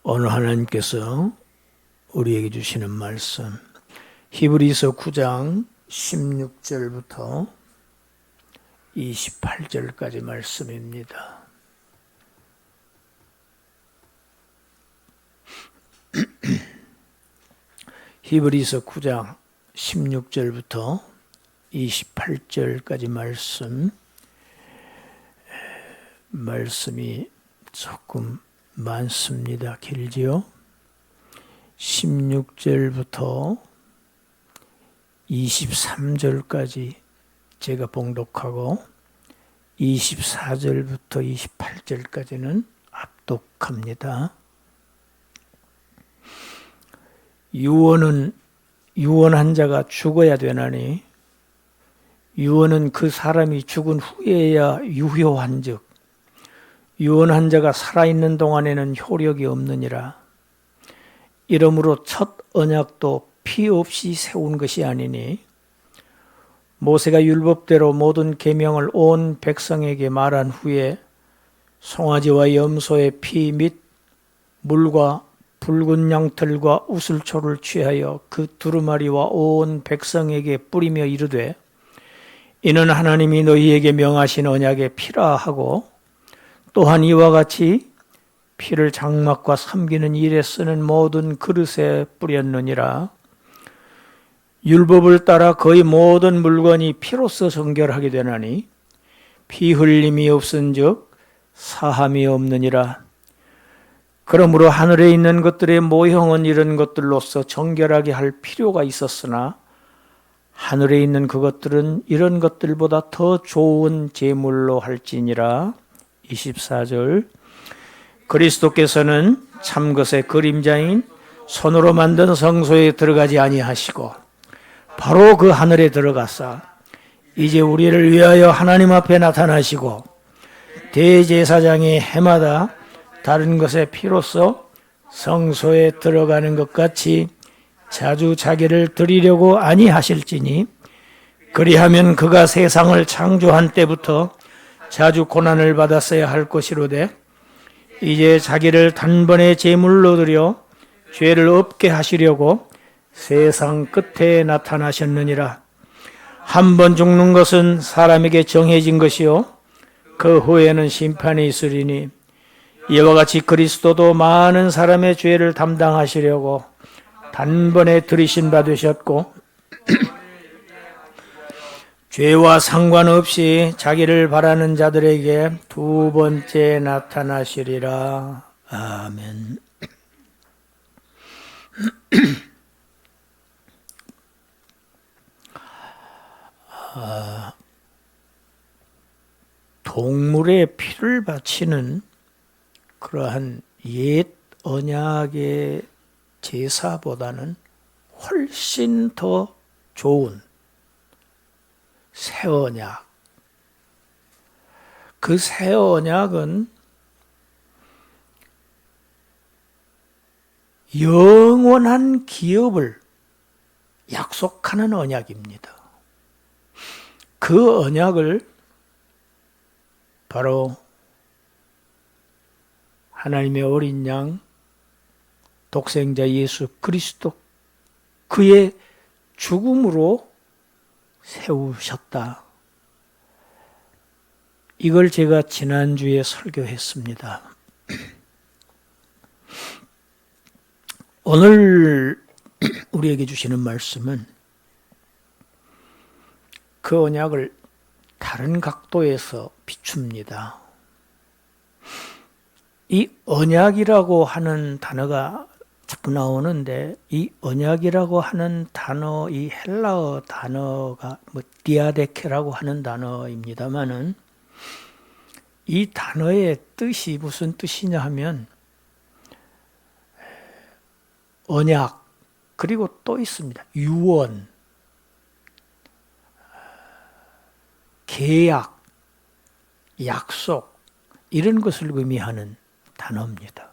오늘 하나님께서 우리에게 주시는 말씀 히브리서 9장 16절부터 28절까지 말씀입니다. 히브리서 9장 16절부터 28절까지 말씀이 조금 많습니다. 길지요? 16절부터 23절까지 제가 봉독하고 24절부터 28절까지는 압독합니다. 유언한 자가 죽어야 되나니 유언은 그 사람이 죽은 후에야 유효한즉 유언한 자가 살아있는 동안에는 효력이 없느니라. 이러므로 첫 언약도 피 없이 세운 것이 아니니 모세가 율법대로 모든 계명을 온 백성에게 말한 후에 송아지와 염소의 피 및 물과 붉은 양털과 우슬초를 취하여 그 두루마리와 온 백성에게 뿌리며 이르되 이는 하나님이 너희에게 명하신 언약의 피라 하고 또한 이와 같이 피를 장막과 섬기는 일에 쓰는 모든 그릇에 뿌렸느니라. 율법을 따라 거의 모든 물건이 피로써 정결하게 되나니 피 흘림이 없은즉 사함이 없느니라. 그러므로 하늘에 있는 것들의 모형은 이런 것들로서 정결하게 할 필요가 있었으나 하늘에 있는 그것들은 이런 것들보다 더 좋은 제물로 할지니라. 24절 그리스도께서는 참것의 그림자인 손으로 만든 성소에 들어가지 아니하시고 바로 그 하늘에 들어가사 이제 우리를 위하여 하나님 앞에 나타나시고 대제사장이 해마다 다른 것의 피로써 성소에 들어가는 것 같이 자주 자기를 드리려고 아니하실지니 그리하면 그가 세상을 창조한 때부터 자주 고난을 받았어야 할 것이로되 이제 자기를 단번에 제물로 드려 죄를 없게 하시려고 세상 끝에 나타나셨느니라. 한 번 죽는 것은 사람에게 정해진 것이요 그 후에는 심판이 있으리니 이와 같이 그리스도도 많은 사람의 죄를 담당하시려고 단번에 들이신 바 되셨고 죄와 상관없이 자기를 바라는 자들에게 두 번째 나타나시리라. 아멘. 동물의 피를 바치는 그러한 옛 언약의 제사보다는 훨씬 더 좋은 새 언약. 그 새 언약은 영원한 기업을 약속하는 언약입니다. 그 언약을 바로 하나님의 어린 양 독생자 예수 그리스도 그의 죽음으로 세우셨다. 이걸 제가 지난주에 설교했습니다. 오늘 우리에게 주시는 말씀은 그 언약을 다른 각도에서 비춥니다. 이 언약이라고 하는 단어가 자꾸 나오는데 이 언약이라고 하는 단어, 이 헬라어 단어가 디아데케라고 하는 단어입니다만은 이 단어의 뜻이 무슨 뜻이냐 하면 언약 그리고 또 있습니다. 유언, 계약, 약속 이런 것을 의미하는 단어입니다.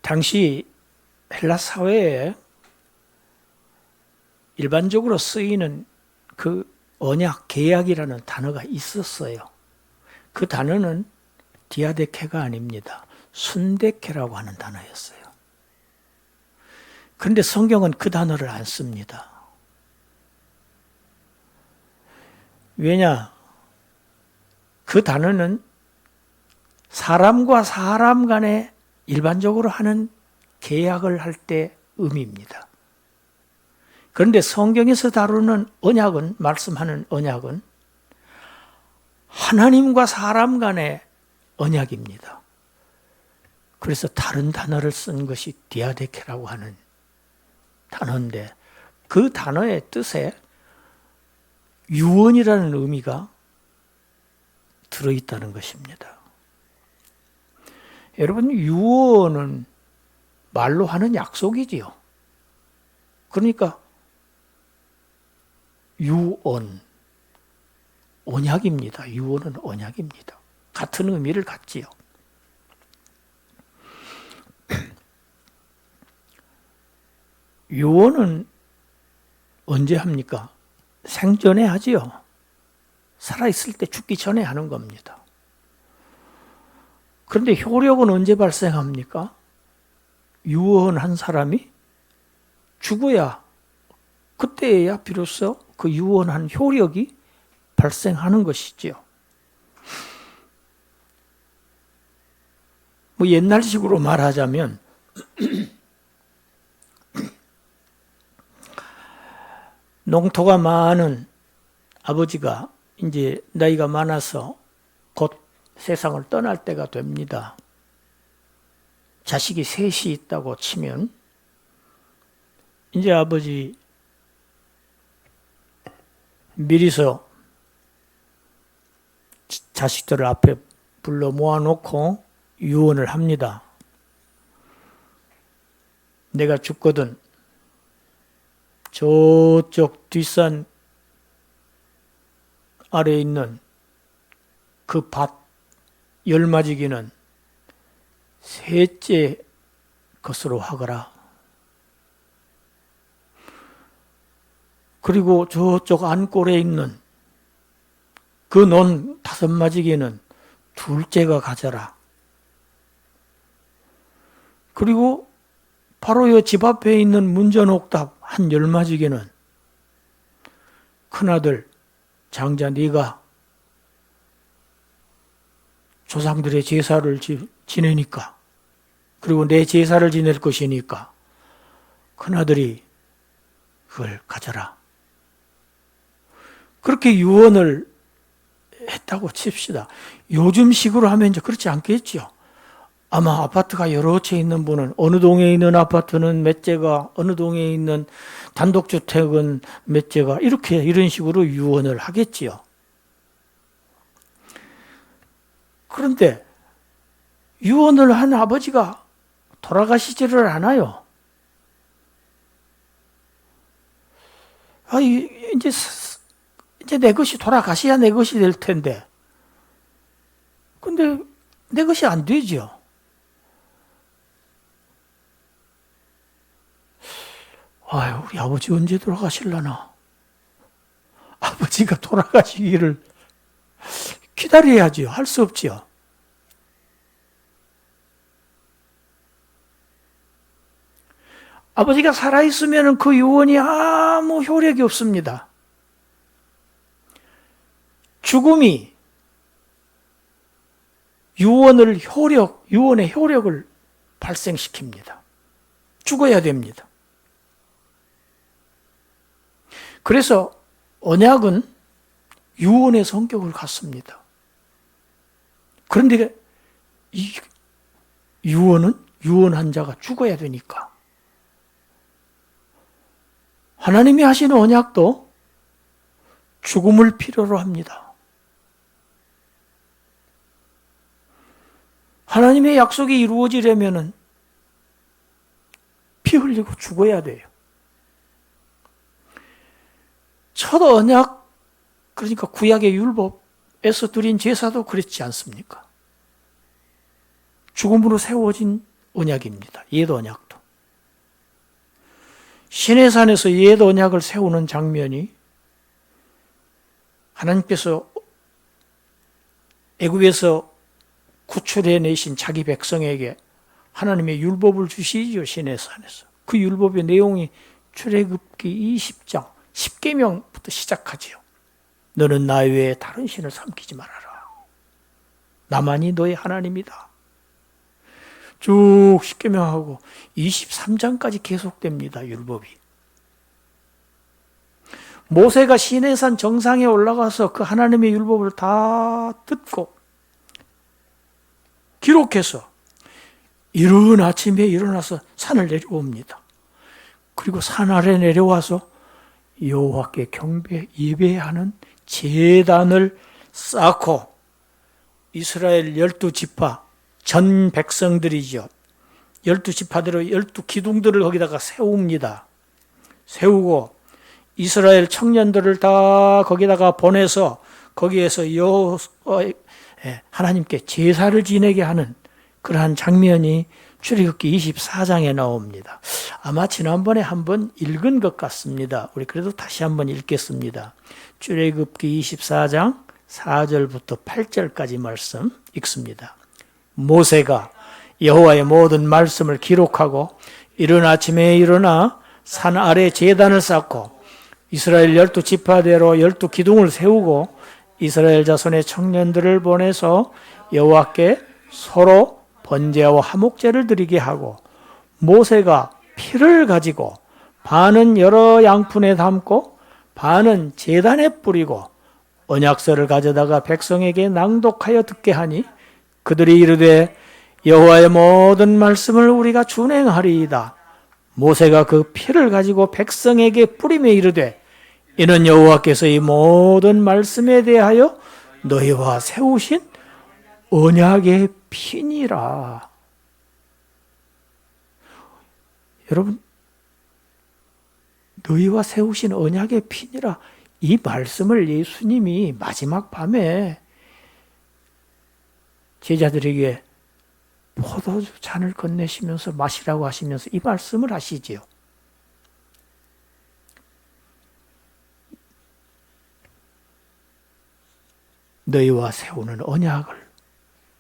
당시 헬라 사회에 일반적으로 쓰이는 그 언약, 계약이라는 단어가 있었어요. 그 단어는 디아데케가 아닙니다. 순데케라고 하는 단어였어요. 그런데 성경은 그 단어를 안 씁니다. 왜냐? 그 단어는 사람과 사람 간에 일반적으로 하는 계약을 할 때 의미입니다. 그런데 성경에서 다루는 언약은, 말씀하는 언약은 하나님과 사람 간의 언약입니다. 그래서 다른 단어를 쓴 것이 디아데케라고 하는 단어인데, 그 단어의 뜻에 유언이라는 의미가 들어있다는 것입니다. 여러분, 유언은 말로 하는 약속이지요. 그러니까 유언, 언약입니다. 유언은 언약입니다. 같은 의미를 갖지요. 유언은 언제 합니까? 생전에 하지요. 살아있을 때 죽기 전에 하는 겁니다. 그런데 효력은 언제 발생합니까? 유언한 사람이 죽어야, 그때야 비로소 그 유언한 효력이 발생하는 것이지요. 뭐 옛날식으로 말하자면 농토가 많은 아버지가 이제 나이가 많아서 곧 세상을 떠날 때가 됩니다. 자식이 셋이 있다고 치면 이제 아버지 미리서 자식들을 앞에 불러 모아놓고 유언을 합니다. 내가 죽거든 저쪽 뒷산 아래에 있는 그 밭 열맞이기는 셋째 것으로 하거라. 그리고 저쪽 안골에 있는 그 논 다섯 맞이기는 둘째가 가져라. 그리고 바로 이 집 앞에 있는 문전옥답 한 열맞이기는 큰아들 장자 네가 조상들의 제사를 지내니까, 그리고 내 제사를 지낼 것이니까 큰아들이 그걸 가져라. 그렇게 유언을 했다고 칩시다. 요즘 식으로 하면 이제 그렇지 않겠죠. 아마 아파트가 여러 채 있는 분은 어느 동에 있는 아파트는 몇 채가, 어느 동에 있는 단독주택은 몇 채가, 이런 식으로 유언을 하겠지요. 그런데 유언을 한 아버지가 돌아가시지를 않아요. 이제 내 것이 돌아가셔야 내 것이 될 텐데. 근데 내 것이 안 되죠. 아유, 우리 아버지 언제 돌아가실라나. 아버지가 돌아가시기를 기다려야지요. 할 수 없지요. 아버지가 살아있으면 그 유언이 아무 효력이 없습니다. 죽음이 유언의 효력을 발생시킵니다. 죽어야 됩니다. 그래서 언약은 유언의 성격을 갖습니다. 그런데 이 유언은 유언한 자가 죽어야 되니까. 하나님이 하시는 언약도 죽음을 필요로 합니다. 하나님의 약속이 이루어지려면 피 흘리고 죽어야 돼요. 첫 언약, 그러니까 구약의 율법에서 드린 제사도 그렇지 않습니까? 죽음으로 세워진 언약입니다. 옛 언약도. 시내산에서 옛 언약을 세우는 장면이 하나님께서 애굽에서 구출해내신 자기 백성에게 하나님의 율법을 주시죠. 시내산에서. 그 율법의 내용이 출애굽기 20장 10계명부터 시작하지요. 너는 나 외에 다른 신을 섬기지 말아라. 나만이 너의 하나님이다. 쭉 10계명하고 23장까지 계속됩니다. 율법이. 모세가 시내산 정상에 올라가서 그 하나님의 율법을 다 듣고 기록해서 이른 아침에 일어나서 산을 내려옵니다. 그리고 산 아래 내려와서 여호와께 경배 예배하는 제단을 쌓고 이스라엘 12지파 전 백성들이죠. 12지파대로 12기둥들을 거기다가 세웁니다. 세우고 이스라엘 청년들을 다 거기다가 보내서 거기에서 하나님께 제사를 지내게 하는 그러한 장면이 출애굽기 24장에 나옵니다. 아마 지난번에 한번 읽은 것 같습니다. 우리 그래도 다시 한번 읽겠습니다. 출애굽기 24장 4절부터 8절까지 말씀 읽습니다. 모세가 여호와의 모든 말씀을 기록하고 이른 아침에 일어나 산 아래 제단을 쌓고 이스라엘 12지파대로 12기둥을 세우고 이스라엘 자손의 청년들을 보내서 여호와께 서로 번제와 화목제를 드리게 하고 모세가 피를 가지고 반은 여러 양푼에 담고 반은 제단에 뿌리고 언약서를 가져다가 백성에게 낭독하여 듣게 하니 그들이 이르되 여호와의 모든 말씀을 우리가 준행하리이다. 모세가 그 피를 가지고 백성에게 뿌리며 이르되 이는 여호와께서 이 모든 말씀에 대하여 너희와 세우신 언약의 피니라. 여러분, 너희와 세우신 언약의 피니라. 이 말씀을 예수님이 마지막 밤에 제자들에게 포도주 잔을 건네시면서 마시라고 하시면서 이 말씀을 하시지요. 너희와 세우는 언약을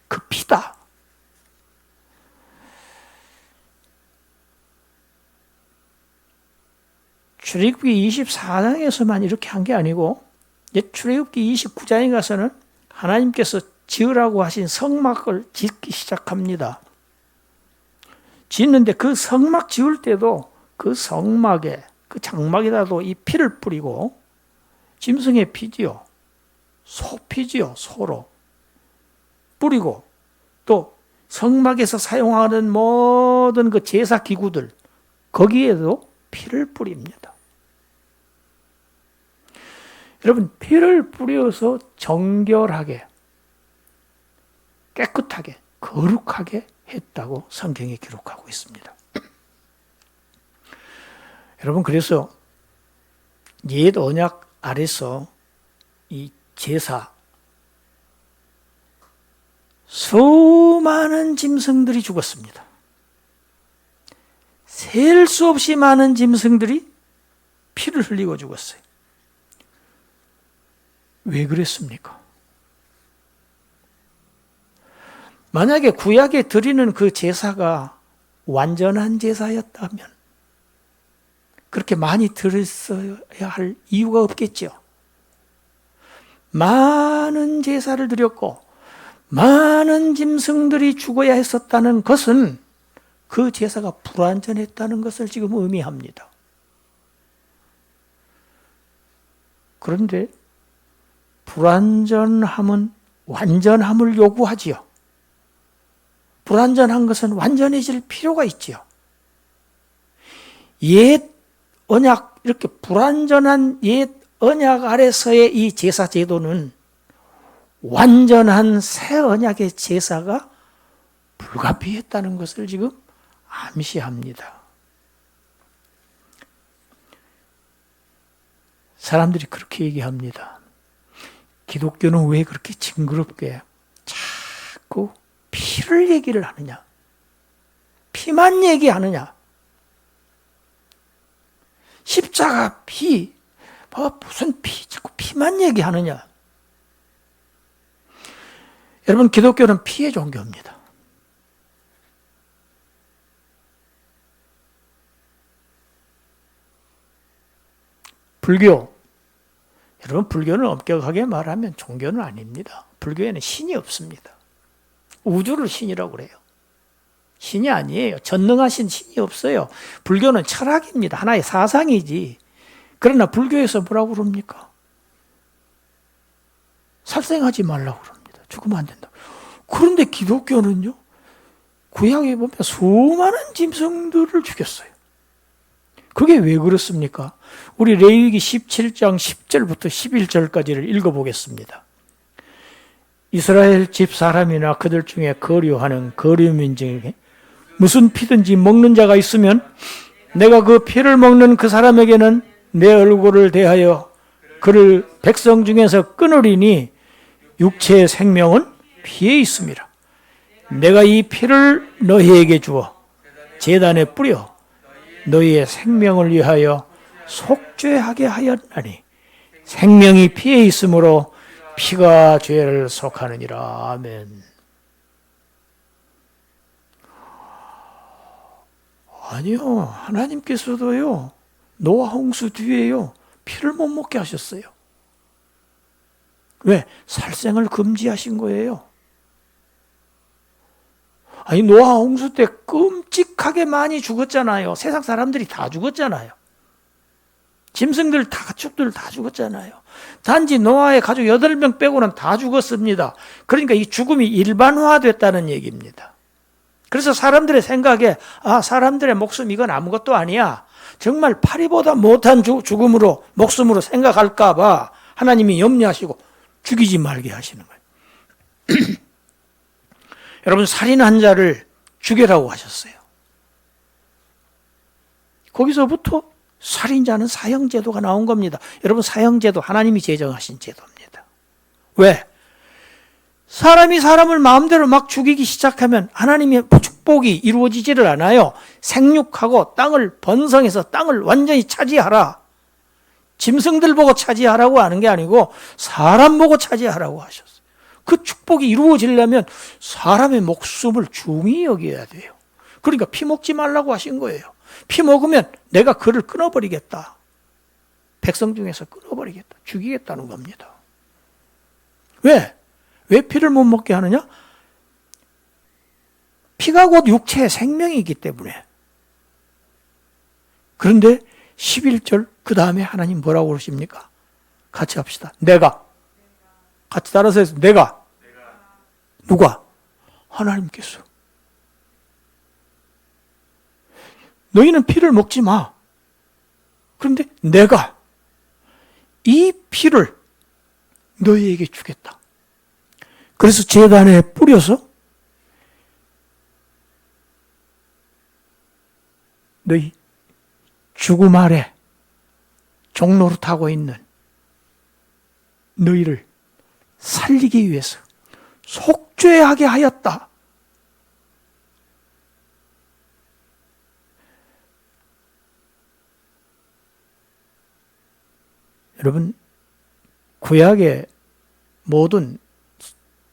그 피다. 출애굽기 24장에서만 이렇게 한 게 아니고 출애굽기 29장에 가서는 하나님께서 지으라고 하신 성막을 짓기 시작합니다. 짓는데 그 성막 지을 때도 그 성막에 그 장막에다도 이 피를 뿌리고 짐승의 피지요. 소 피지요. 소로 뿌리고 또 성막에서 사용하는 모든 그 제사 기구들 거기에도 피를 뿌립니다. 여러분, 피를 뿌려서 정결하게 깨끗하게 거룩하게 했다고 성경에 기록하고 있습니다. 여러분, 그래서 옛 언약 아래서 이 제사 수많은 짐승들이 죽었습니다. 셀 수 없이 많은 짐승들이 피를 흘리고 죽었어요. 왜 그랬습니까? 만약에 구약에 드리는 그 제사가 완전한 제사였다면 그렇게 많이 드렸어야 할 이유가 없겠죠. 많은 제사를 드렸고 많은 짐승들이 죽어야 했었다는 것은 그 제사가 불완전했다는 것을 지금 의미합니다. 그런데 불완전함은 완전함을 요구하지요. 불완전한 것은 완전해질 필요가 있지요. 옛 언약, 이렇게 불완전한 옛 언약 아래서의 이 제사 제도는 완전한 새 언약의 제사가 불가피했다는 것을 지금 암시합니다. 사람들이 그렇게 얘기합니다. 기독교는 왜 그렇게 징그럽게 자꾸 피를 얘기를 하느냐? 피만 얘기하느냐? 십자가 피, 무슨 피, 자꾸 피만 얘기하느냐? 여러분, 기독교는 피의 종교입니다. 불교, 여러분, 불교는 엄격하게 말하면 종교는 아닙니다. 불교에는 신이 없습니다. 우주를 신이라고 그래요. 신이 아니에요. 전능하신 신이 없어요. 불교는 철학입니다. 하나의 사상이지. 그러나 불교에서 뭐라고 그럽니까? 살생하지 말라고 그럽니다. 죽으면 안 된다. 그런데 기독교는요, 구약에 보면 수많은 짐승들을 죽였어요. 그게 왜 그렇습니까? 우리 레위기 17장 10절부터 11절까지를 읽어보겠습니다. 이스라엘 집 사람이나 그들 중에 거류하는 거류민 중에 무슨 피든지 먹는 자가 있으면 내가 그 피를 먹는 그 사람에게는 내 얼굴을 대하여 그를 백성 중에서 끊으리니 육체의 생명은 피에 있음이라. 내가 이 피를 너희에게 주어 제단에 뿌려 너희의 생명을 위하여 속죄하게 하였나니 생명이 피에 있으므로 피가 죄를 속하느니라. 아멘. 아니요, 하나님께서도요, 노아 홍수 뒤에요, 피를 못 먹게 하셨어요. 왜? 살생을 금지하신 거예요. 아니, 노아 홍수 때 끔찍하게 많이 죽었잖아요. 세상 사람들이 다 죽었잖아요. 짐승들 다, 가축들 다 죽었잖아요. 단지 노아의 가족 8명 빼고는 다 죽었습니다. 그러니까 이 죽음이 일반화됐다는 얘기입니다. 그래서 사람들의 생각에, 아, 사람들의 목숨 이건 아무것도 아니야. 정말 파리보다 못한 죽음으로, 목숨으로 생각할까봐 하나님이 염려하시고 죽이지 말게 하시는 거예요. 여러분, 살인한 자를 죽여라고 하셨어요. 거기서부터 살인자는 사형제도가 나온 겁니다. 여러분, 사형제도 하나님이 제정하신 제도입니다. 왜? 사람이 사람을 마음대로 막 죽이기 시작하면 하나님의 축복이 이루어지지를 않아요. 생육하고 땅을 번성해서 땅을 완전히 차지하라. 짐승들 보고 차지하라고 하는 게 아니고 사람 보고 차지하라고 하셨어요. 그 축복이 이루어지려면 사람의 목숨을 중히 여겨야 돼요. 그러니까 피 먹지 말라고 하신 거예요. 피 먹으면 내가 그를 끊어버리겠다. 백성 중에서 끊어버리겠다. 죽이겠다는 겁니다. 왜? 왜 피를 못 먹게 하느냐? 피가 곧 육체의 생명이기 때문에. 그런데 11절 그 다음에 하나님 뭐라고 그러십니까? 같이 합시다. 내가. 같이 따라서 해서 내가. 누가? 하나님께서. 너희는 피를 먹지 마. 그런데 내가 이 피를 너희에게 주겠다. 그래서 제단에 뿌려서 너희 죽음 아래 종로를 타고 있는 너희를 살리기 위해서 속죄하게 하였다. 여러분, 구약의 모든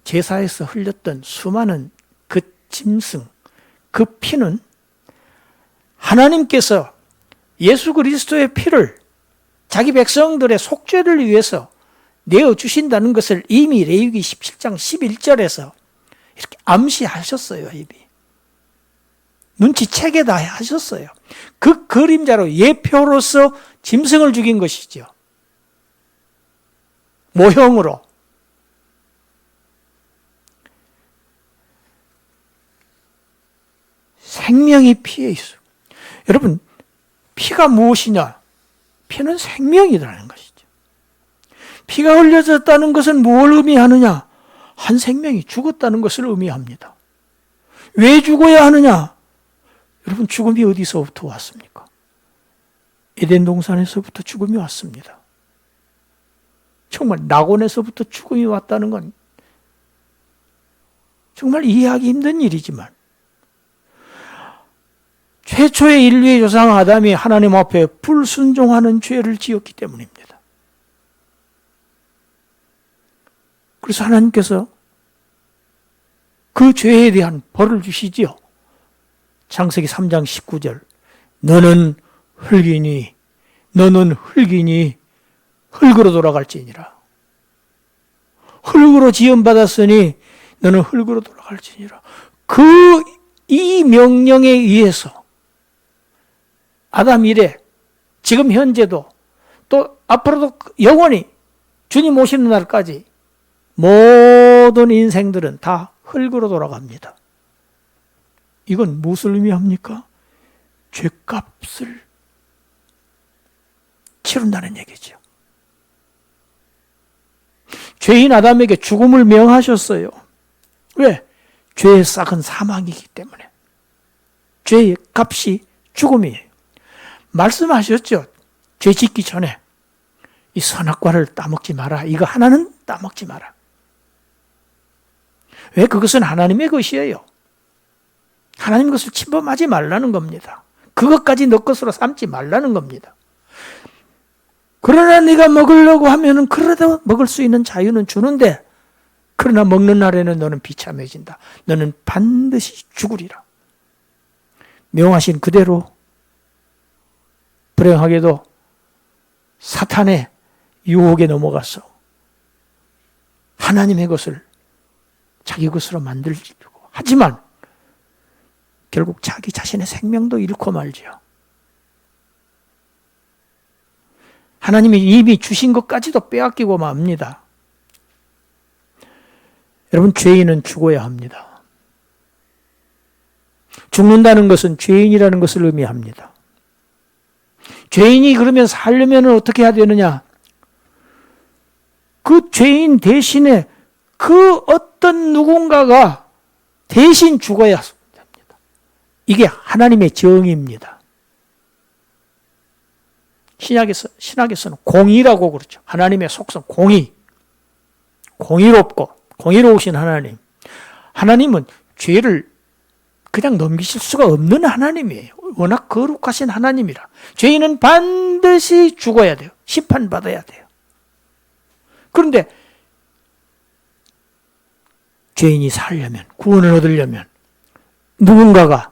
제사에서 흘렸던 수많은 그 짐승, 그 피는 하나님께서 예수 그리스도의 피를 자기 백성들의 속죄를 위해서 내어주신다는 것을 이미 레위기 17장 11절에서 이렇게 암시하셨어요. 이미 눈치채게 다 하셨어요. 그 그림자로 예표로서 짐승을 죽인 것이죠. 모형으로. 생명이 피에 있어. 여러분, 피가 무엇이냐? 피는 생명이라는 것이죠. 피가 흘려졌다는 것은 뭘 의미하느냐? 한 생명이 죽었다는 것을 의미합니다. 왜 죽어야 하느냐? 여러분, 죽음이 어디서부터 왔습니까? 에덴 동산에서부터 죽음이 왔습니다. 정말 낙원에서부터 죽음이 왔다는 건 정말 이해하기 힘든 일이지만 최초의 인류의 조상 아담이 하나님 앞에 불순종하는 죄를 지었기 때문입니다. 그래서 하나님께서 그 죄에 대한 벌을 주시지요. 창세기 3장 19절. 너는 흙이니 흙으로 돌아갈지니라. 흙으로 지음받았으니 너는 흙으로 돌아갈지니라. 이 명령에 의해서 아담 이래 지금 현재도 또 앞으로도 영원히 주님 오시는 날까지 모든 인생들은 다 흙으로 돌아갑니다. 이건 무엇을 의미합니까? 죄값을 치른다는 얘기죠. 죄인 아담에게 죽음을 명하셨어요. 왜? 죄의 싹은 사망이기 때문에. 죄의 값이 죽음이에요. 말씀하셨죠. 죄 짓기 전에 이 선악과를 따먹지 마라. 이거 하나는 따먹지 마라. 왜? 그것은 하나님의 것이에요. 하나님 것을 침범하지 말라는 겁니다. 그것까지 너 것으로 삼지 말라는 겁니다. 그러나 네가 먹으려고 하면은 그래도 먹을 수 있는 자유는 주는데, 그러나 먹는 날에는 너는 비참해진다. 너는 반드시 죽으리라. 명하신 그대로 불행하게도 사탄의 유혹에 넘어가서 하나님의 것을 자기 것으로 만들려고 하지만 결국 자기 자신의 생명도 잃고 말지요. 하나님이 이미 주신 것까지도 빼앗기고 맙니다. 여러분, 죄인은 죽어야 합니다. 죽는다는 것은 죄인이라는 것을 의미합니다. 죄인이 그러면 살려면 어떻게 해야 되느냐? 그 죄인 대신에 그 어떤 누군가가 대신 죽어야 됩니다. 이게 하나님의 정의입니다. 신학에서는 공의라고 그러죠. 하나님의 속성, 공의. 공의롭고, 공의로우신 하나님. 하나님은 죄를 그냥 넘기실 수가 없는 하나님이에요. 워낙 거룩하신 하나님이라. 죄인은 반드시 죽어야 돼요. 심판받아야 돼요. 그런데 죄인이 살려면, 구원을 얻으려면 누군가가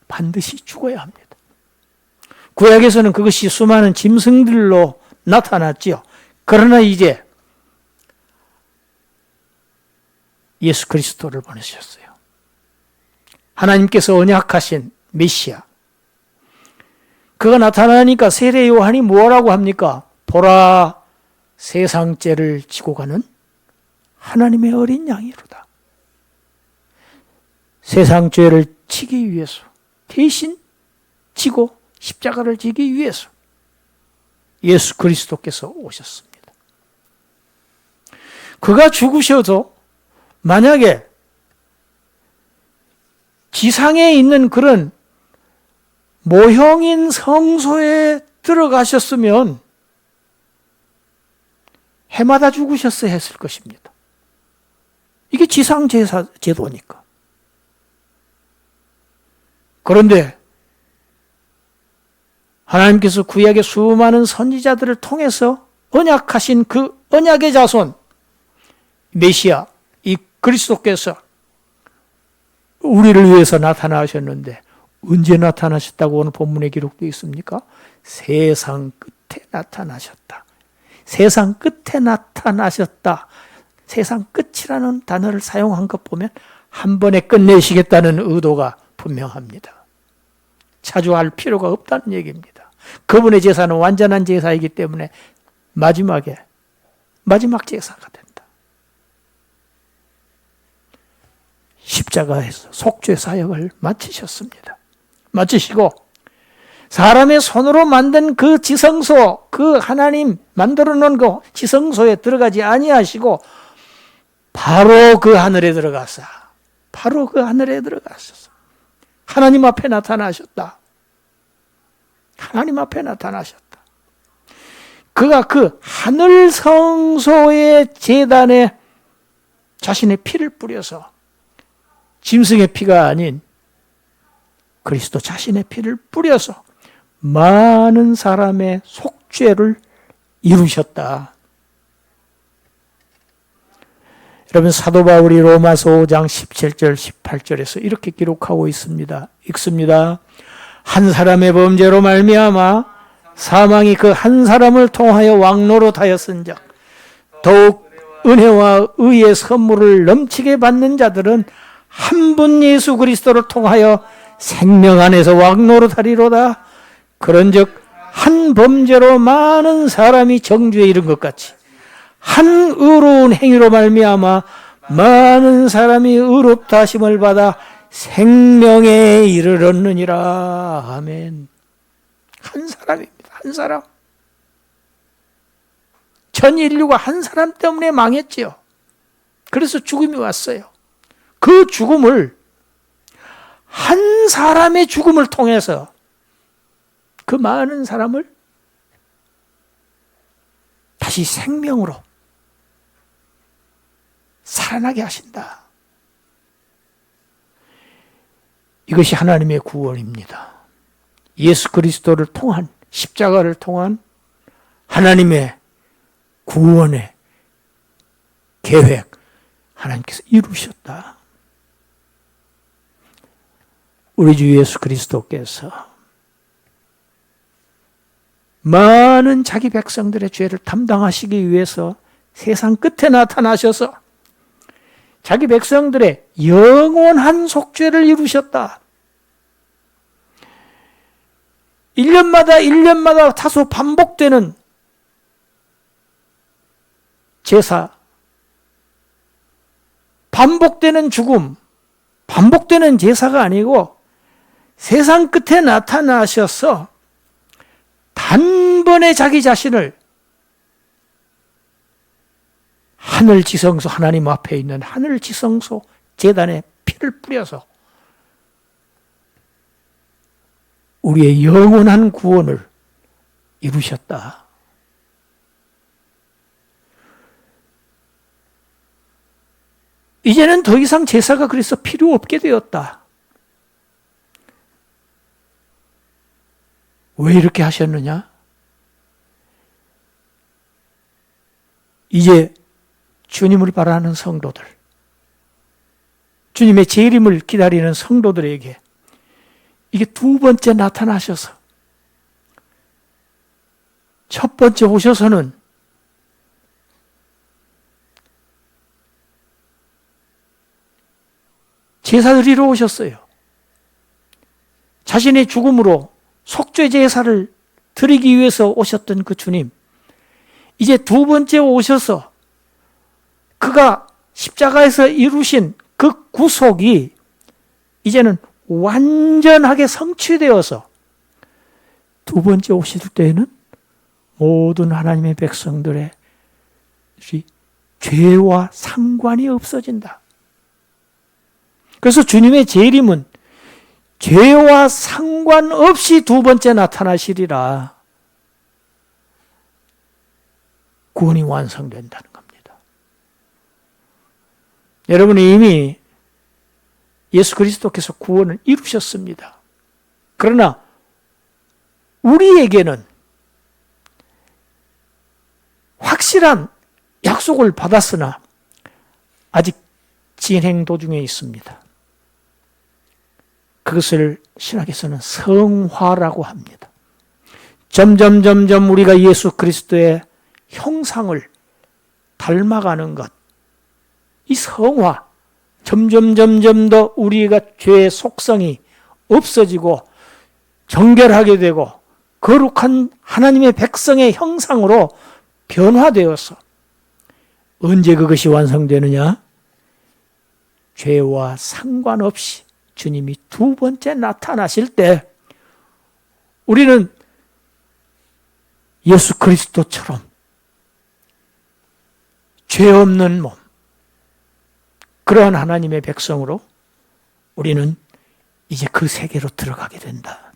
반드시 죽어야 합니다. 구약에서는 그것이 수많은 짐승들로 나타났지요. 그러나 이제 예수 그리스도를 보내주셨어요. 하나님께서 언약하신 메시아. 그가 나타나니까 세례 요한이 뭐라고 합니까? 보라, 세상 죄를 지고 가는 하나님의 어린 양이로다. 세상 죄를 지기 위해서, 대신 지고 십자가를 지기 위해서 예수 그리스도께서 오셨습니다. 그가 죽으셔도 만약에 지상에 있는 그런 모형인 성소에 들어가셨으면 해마다 죽으셨어야 했을 것입니다. 이게 지상 제도니까. 그런데 하나님께서 구약의 수많은 선지자들을 통해서 언약하신 그 언약의 자손 메시아 이 그리스도께서 우리를 위해서 나타나셨는데 언제 나타나셨다고 오늘 본문에 기록되어 있습니까? 세상 끝에 나타나셨다. 세상 끝에 나타나셨다. 세상 끝이라는 단어를 사용한 것 보면 한 번에 끝내시겠다는 의도가 분명합니다. 자주할 필요가 없다는 얘기입니다. 그분의 제사는 완전한 제사이기 때문에 마지막 제사가 된다. 십자가에서 속죄 사역을 마치셨습니다. 마치시고 사람의 손으로 만든 그 지성소, 그 하나님 만들어 놓은 그 지성소에 들어가지 아니하시고 바로 그 하늘에 들어가서 하나님 앞에 나타나셨다. 하나님 앞에 나타나셨다. 그가 그 하늘 성소의 제단에 자신의 피를 뿌려서 짐승의 피가 아닌 그리스도 자신의 피를 뿌려서 많은 사람의 속죄를 이루셨다. 여러분, 사도 바울이 로마서 5장 17절 18절에서 이렇게 기록하고 있습니다. 읽습니다. 한 사람의 범죄로 말미암아 사망이 그 한 사람을 통하여 왕노릇하였은즉 더욱 은혜와 의의 선물을 넘치게 받는 자들은 한 분 예수 그리스도를 통하여 생명 안에서 왕노릇하리로다. 그런즉 한 범죄로 많은 사람이 정죄에 이른 것 같이 한 의로운 행위로 말미암아 많은 사람이 의롭다 하심을 받아 생명에 이르렀느니라. 아멘. 한 사람입니다. 한 사람. 전 인류가 한 사람 때문에 망했지요. 그래서 죽음이 왔어요. 그 죽음을, 한 사람의 죽음을 통해서 그 많은 사람을 다시 생명으로 살아나게 하신다. 이것이 하나님의 구원입니다. 예수 그리스도를 통한, 십자가를 통한 하나님의 구원의 계획, 하나님께서 이루셨다. 우리 주 예수 그리스도께서 많은 자기 백성들의 죄를 담당하시기 위해서 세상 끝에 나타나셔서 자기 백성들의 영원한 속죄를 이루셨다. 1년마다 다소 반복되는 제사, 반복되는 죽음, 반복되는 제사가 아니고 세상 끝에 나타나셔서 단번에 자기 자신을 하늘 지성소, 하나님 앞에 있는 하늘 지성소 제단에 피를 뿌려서 우리의 영원한 구원을 이루셨다. 이제는 더 이상 제사가 그래서 필요 없게 되었다. 왜 이렇게 하셨느냐? 이제 주님을 바라는 성도들, 주님의 재림을 기다리는 성도들에게 이게 두 번째 나타나셔서 첫 번째 오셔서는 제사 드리러 오셨어요. 자신의 죽음으로 속죄 제사를 드리기 위해서 오셨던 그 주님, 이제 두 번째 오셔서 그가 십자가에서 이루신 그 구속이 이제는 완전하게 성취되어서 두 번째 오실 때에는 모든 하나님의 백성들의 죄와 상관이 없어진다. 그래서 주님의 재림은 죄와 상관없이 두 번째 나타나시리라. 구원이 완성된다는 겁니다. 여러분이 이미 예수 그리스도께서 구원을 이루셨습니다. 그러나 우리에게는 확실한 약속을 받았으나 아직 진행 도중에 있습니다. 그것을 신학에서는 성화라고 합니다. 점점 우리가 예수 그리스도의 형상을 닮아가는 것, 이 성화, 점점 더 우리가 죄의 속성이 없어지고 정결하게 되고 거룩한 하나님의 백성의 형상으로 변화되어서 언제 그것이 완성되느냐? 죄와 상관없이 주님이 두 번째 나타나실 때 우리는 예수 그리스도처럼 죄 없는 몸, 그러한 하나님의 백성으로 우리는 이제 그 세계로 들어가게 된다.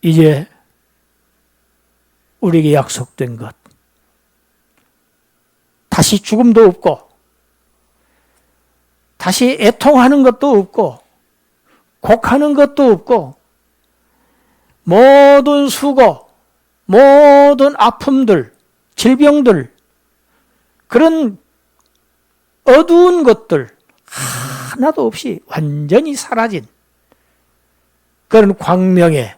이제 우리에게 약속된 것, 다시 죽음도 없고 다시 애통하는 것도 없고 곡하는 것도 없고 모든 수고, 모든 아픔들, 질병들, 그런 어두운 것들 하나도 없이 완전히 사라진 그런 광명의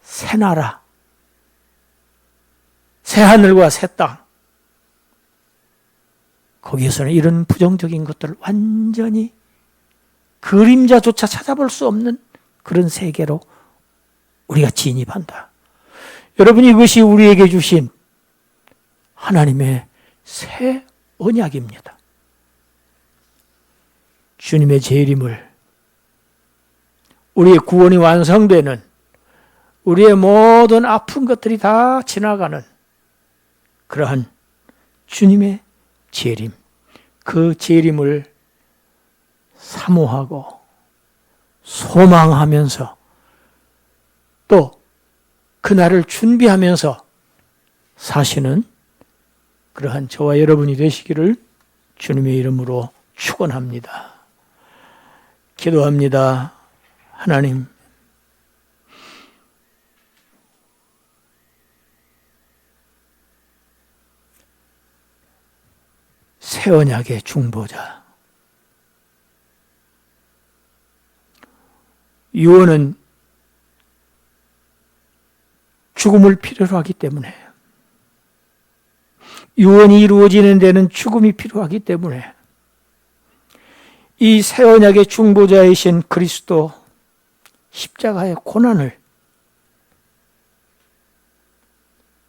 새 나라, 새 하늘과 새 땅, 거기에서는 이런 부정적인 것들을 완전히 그림자조차 찾아볼 수 없는 그런 세계로 우리가 진입한다. 여러분, 이것이 우리에게 주신 하나님의 새 언약입니다. 주님의 재림을, 우리의 구원이 완성되는, 우리의 모든 아픈 것들이 다 지나가는 그러한 주님의 재림, 그 재림을 사모하고 소망하면서 또 그날을 준비하면서 사시는 그러한 저와 여러분이 되시기를 주님의 이름으로 축원합니다. 기도합니다. 하나님, 새 언약의 중보자, 유언은 죽음을 필요로 하기 때문에, 유언이 이루어지는 데는 죽음이 필요하기 때문에 이 새 언약의 중보자이신 그리스도 십자가의 고난을,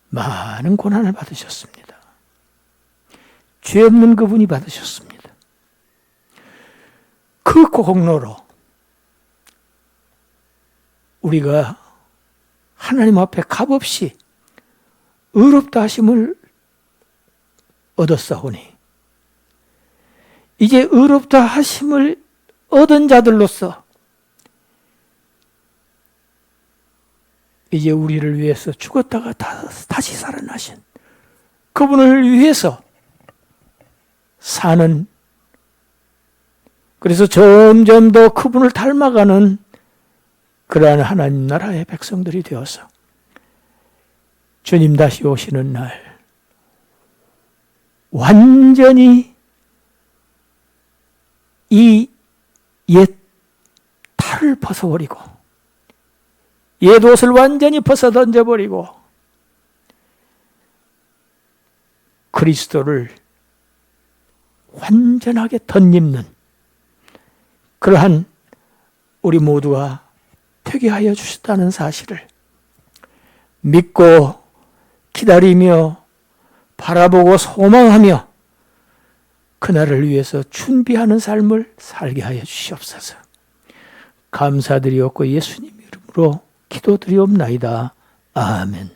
많은 고난을 받으셨습니다. 죄 없는 그분이 받으셨습니다. 그 공로로 우리가 하나님 앞에 값없이 의롭다 하심을 얻었사오니 이제 의롭다 하심을 얻은 자들로서 이제 우리를 위해서 죽었다가 다시 살아나신 그분을 위해서 사는, 그래서 점점 더 그분을 닮아가는 그러한 하나님 나라의 백성들이 되어서 주님 다시 오시는 날 완전히 이 옛 탈을 벗어버리고 옛 옷을 완전히 벗어 던져버리고 그리스도를 완전하게 덧입는 그러한 우리 모두가 되게 하여 주셨다는 사실을 믿고 기다리며 바라보고 소망하며 그날을 위해서 준비하는 삶을 살게 하여 주시옵소서. 감사드리옵고 예수님 이름으로 기도드리옵나이다. 아멘.